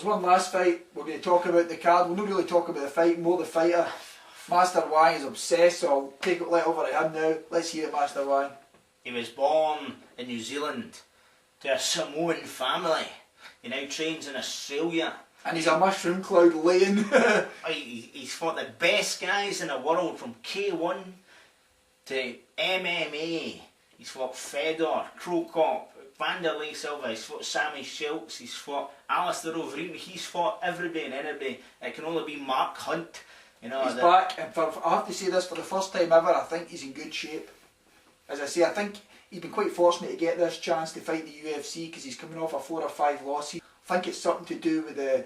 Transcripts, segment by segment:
one last fight we're going to talk about the card. We'll not really talk about the fight, more the fighter. Master Wang is obsessed, so I'll take it over to him now. Let's hear it, Master Wang. He was born in New Zealand to a Samoan family. He now trains in Australia. And he's a mushroom cloud laying. He's fought the best guys in the world, from K1 to MMA. He's fought Fedor, Cro Cop, Vanderlei Silva, he's fought Sammy Schultz, he's fought Alistair Overeem, he's fought everybody and anybody. It can only be Mark Hunt. You know, he's back, and I have to say this, for the first time ever, I think he's in good shape. As I say, I think he's been quite fortunate to get this chance to fight the UFC because he's coming off a 4 or 5 losses. I think it's something to do with the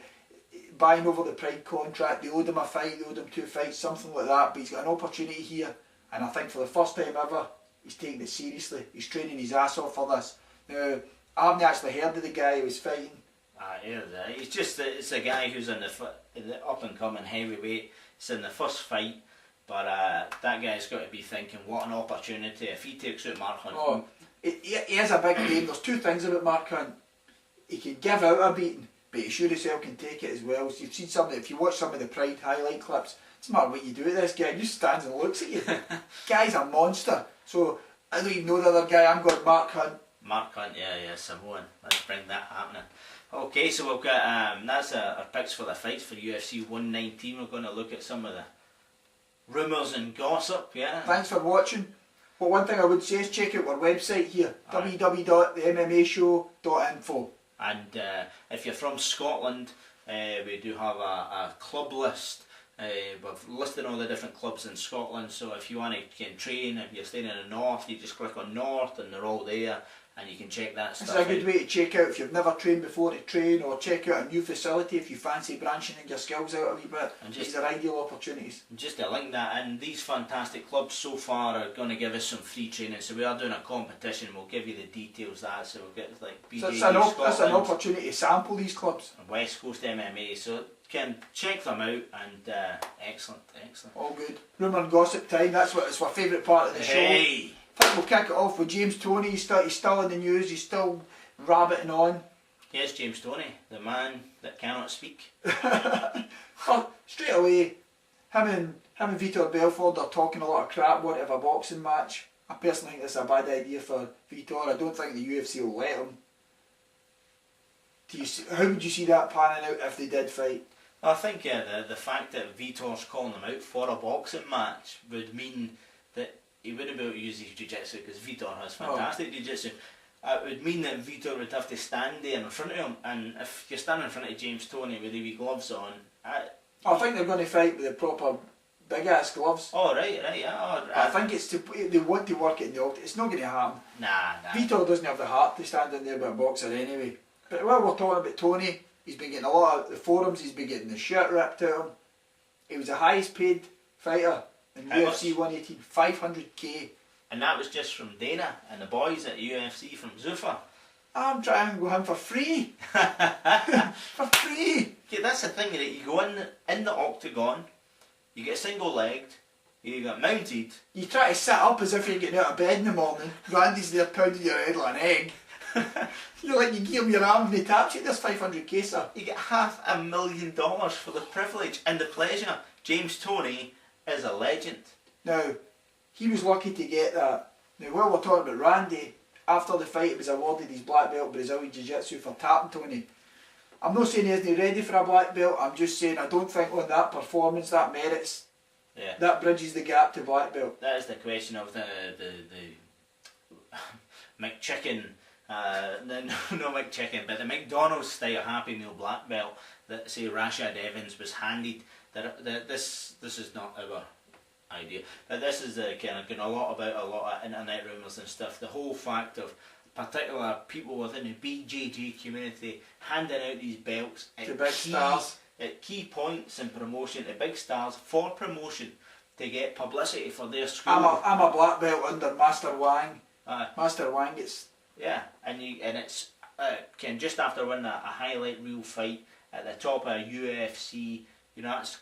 buying over the Pride contract. They owed him a fight, they owed him 2 fights, something like that, but he's got an opportunity here, and I think for the first time ever, he's taking it seriously. He's training his ass off for this. Now, I haven't actually heard of the guy he was fighting. He's just it's a guy who's in the up and coming heavyweight. It's in the first fight, but that guy's got to be thinking, what an opportunity if he takes out Mark Hunt. Oh, he has a big game. There's 2 things about Mark Hunt. He can give out a beating, but he sure as hell can take it as well. So you've seen some, if you watch some of the Pride highlight clips, it doesn't matter what you do with this guy, he just stands and looks at you. Guy's a monster. So I don't even know the other guy. I'm going Mark Hunt. Mark Hunt, yeah, Samoan. Let's bring that happening. Okay, so we've got that's our picks for the fights for UFC 119. We're going to look at some of the rumours and gossip. Yeah. Thanks for watching. But one thing I would say is check out our website here, www.themmashow.info. And if you're from Scotland, we do have a club list. We've listed all the different clubs in Scotland, so if you want to train, if you're staying in the north, you just click on north and they're all there, and you can check that stuff out. It's a good way to check out if you've never trained before to train, or check out a new facility if you fancy branching your skills out a wee bit. And these are ideal opportunities. Just to link that in, these fantastic clubs so far are going to give us some free training, so we are doing a competition. We'll give you the details of that, so we'll get like BJJ Scotland. That's an opportunity to sample these clubs. And West Coast MMA, so can check them out, and excellent. All good. Rumour and gossip time, it's my favourite part of the show. I think we'll kick it off with James Toney. He's still in the news, he's still rabbiting on. Yes, James Toney, the man that cannot speak. Well, straight away, him and Vitor Belfort are talking a lot of crap, want to have a boxing match. I personally think that's a bad idea for Vitor. I don't think the UFC will let him. How would you see that panning out if they did fight? I think the fact that Vitor's calling him out for a boxing match would mean that he wouldn't be able to use his jiu-jitsu, because Vitor has fantastic jiu-jitsu. It would mean that Vitor would have to stand there in front of him, and if you're standing in front of James Toney with the wee gloves on... I think they're going to fight with the proper big ass gloves. Oh right, yeah. I think they want to work it in the octagon. It's not going to happen. Nah. Vitor doesn't have the heart to stand in there with a boxer anyway. But while we're talking about Toney, he's been getting a lot of the forums, he's been getting the shit ripped out of him. He was the highest paid fighter in UFC 118, 500k. And that was just from Dana and the boys at UFC from Zuffa. I'm trying to go in for free. For free. Okay, that's the thing, that you go in the octagon, you get single legged, you get mounted. You try to sit up as if you're getting out of bed in the morning. Randy's there pounding your head like an egg. You're like, you give him your arm and he taps you. There's 500k, sir. You get $500,000 for the privilege and the pleasure. James Toney is a legend. Now, he was lucky to get that. Now, while we're talking about Randy, after the fight he was awarded his black belt Brazilian Jiu-Jitsu for tapping Toney. I'm not saying he isn't ready for a black belt, I'm just saying I don't think on that performance that merits. Yeah. That bridges the gap to black belt. That is the question of the McChicken, no McChicken, but the McDonald's style Happy Meal black belt that say Rashad Evans was handed. That this is not our idea, but this is kind of going a lot of internet rumours and stuff. The whole fact of particular people within the BJJ community handing out these belts to big stars at key points in promotion, to big stars for promotion, to get publicity for their school. I'm a black belt under Master Wang. Master Wang gets... Yeah, and it's just after winning a highlight reel fight at the top of UFC, you know, that's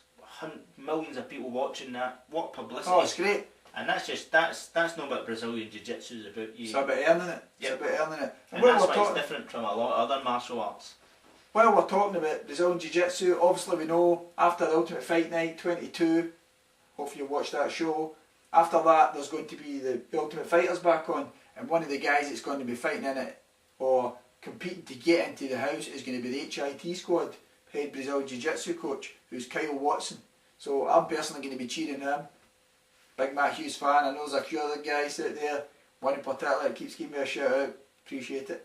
millions of people watching that. What publicity! Oh, it's great. And that's not what Brazilian Jiu-Jitsu is about. It's about earning it. It's about earning it. And that's why it's different from a lot of other martial arts. while we're talking about Brazilian Jiu-Jitsu, obviously we know after the Ultimate Fight Night 22, hopefully you'll watch that show, after that there's going to be the Ultimate Fighters back on, and one of the guys that's going to be fighting in it, or competing to get into the house, is going to be the HIT squad, head Brazilian Jiu-Jitsu coach, who's Kyle Watson. So I'm personally going to be cheering him. Big Matt Hughes fan. I know there's a few other guys out there, one in particular that keeps giving me a shout out. Appreciate it.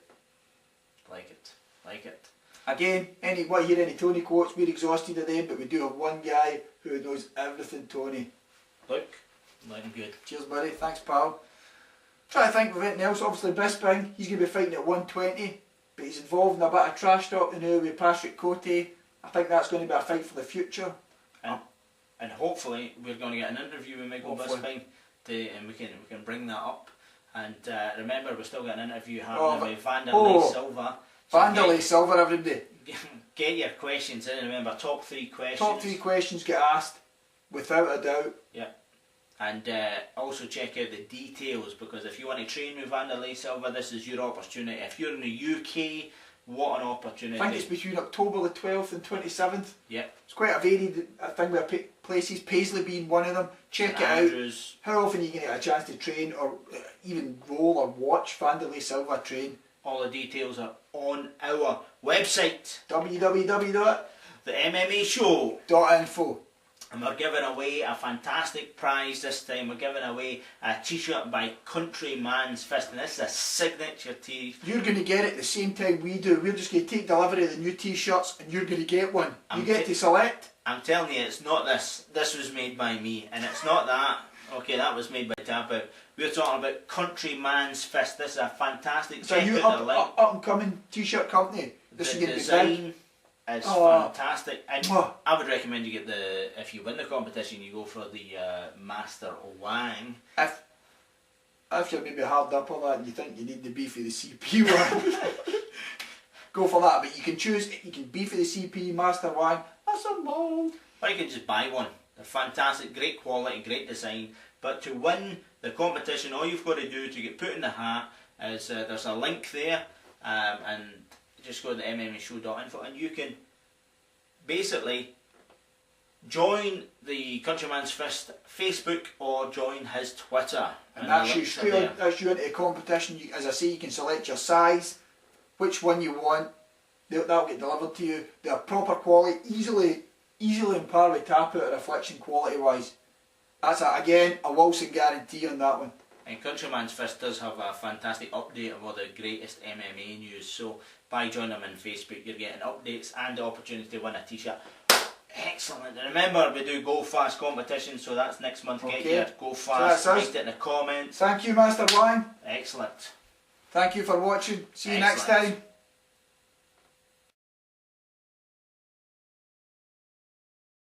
Like it. Like it. Again, want to hear any Tony quotes? We're exhausted of them, but we do have one guy who knows everything, Tony. Luke, looking good. Cheers, buddy. Thanks, pal. Try to think of anything else. Obviously, Bisping, he's going to be fighting at 120, but he's involved in a bit of trash talk now with Patrick Cote. I think that's going to be a fight for the future. And hopefully we're going to get an interview with Michael Bisping, and we can bring that up. And remember, we're still got an interview happening with Vanderlei Silva. So Vanderlei Silva, everybody. Get your questions in. Remember, top 3 questions. Top 3 questions get asked, without a doubt. Yeah. And also check out the details, because if you want to train with Vanderlei Silva, this is your opportunity. If you're in the UK, what an opportunity. I think it's between October the 12th and 27th. Yeah. It's quite a varied thing with places, Paisley being one of them. Check it Andrews. out. How often are you going to get a chance to train, or even roll or watch Vanderlei Silva train? All the details are on our website, www.themmashow.info. and we're giving away a fantastic prize this time. We're giving away a t-shirt by Countryman's Fist, and this is a signature tee. You're going to get it the same time we do. We're just going to take delivery of the new t-shirts, and you're going to get one. You get to select. I'm telling you, it's not this. This was made by me, and it's not that. Okay, that was made by Tap Out. We're talking about Countryman's Fist. This is a fantastic. It's a new up and coming t-shirt company. This is going to be big. It's fantastic, and I would recommend you get if you win the competition, you go for the Master Wang. If you're maybe hard up on that and you think you need the B for the CP one, go for that. But you can choose. You can B for the CP, Master Wang. That's a mold. Or you can just buy one. They're fantastic, great quality, great design. But to win the competition, all you've got to do to get put in the hat is there's a link there, and just go to the MMAshow.info, and you can basically join the Countryman's Fist Facebook or join his Twitter. And that's you straight that's you into the competition. As I say, you can select your size, which one you want. That'll get delivered to you. They're proper quality, easily on par with Tap Out Reflection quality wise. That's again a Wilson guarantee on that one. And Countryman's Fist does have a fantastic update of all the greatest MMA news. So by joining them on Facebook, you're getting updates and the opportunity to win a t-shirt. Excellent. And remember, we do Go Fast competition, so that's next month. Get your Go Fast, write it in the comments. Thank you, Master Wang. Excellent. Thank you for watching. See you next time.